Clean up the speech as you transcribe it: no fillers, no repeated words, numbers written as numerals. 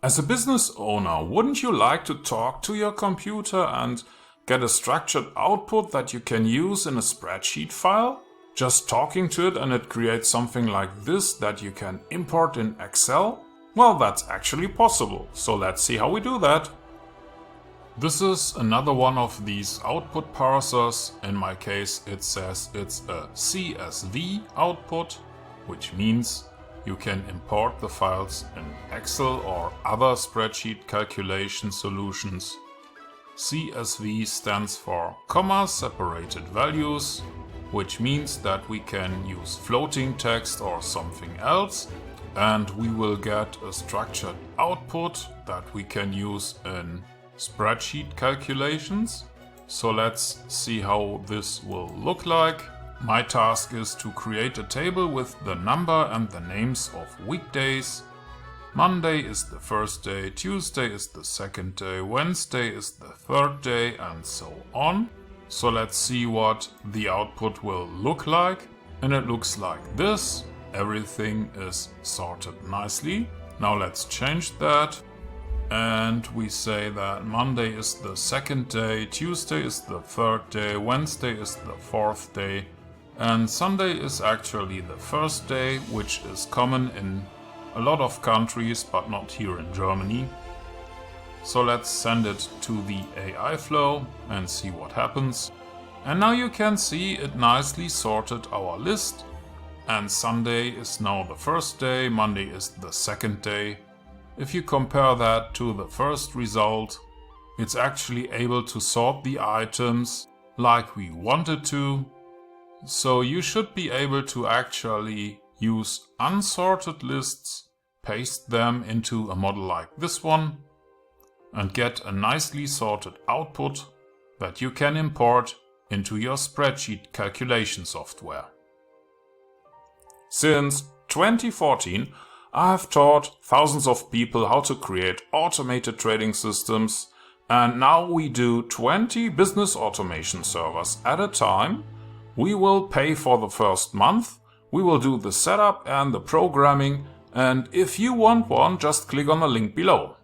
As a business owner, wouldn't you like to talk to your computer and get a structured output that you can use in a spreadsheet file? Just talking to it and it creates something like this that you can import in Excel? Well, that's actually possible, so let's see how we do that. This is another one of these output parsers. In my case, it says it's a CSV output, which means you can import the files in Excel or other spreadsheet calculation solutions. CSV stands for comma separated values, which means that we can use floating text or something else, and we will get a structured output that we can use in spreadsheet calculations. So let's see how this will look like. My task is to create a table with the number and the names of weekdays. Monday is the first day, Tuesday is the second day, Wednesday is the third day, and so on. So let's see what the output will look like. And it looks like this. Everything is sorted nicely. Now let's change that. And we say that Monday is the second day, Tuesday is the third day, Wednesday is the fourth day, and Sunday is actually the first day, which is common in a lot of countries, but not here in Germany. So let's send it to the AI flow and see what happens. And now you can see it nicely sorted our list. And Sunday is now the first day, Monday is the second day. If you compare that to the first result, it's actually able to sort the items like we wanted to. So you should be able to actually use unsorted lists, paste them into a model like this one, and get a nicely sorted output that you can import into your spreadsheet calculation software. Since 2014, I have taught thousands of people how to create automated trading systems, and now we do 20 business automation servers at a time. We will pay for the first month, we will do the setup and the programming, and if you want one, just click on the link below.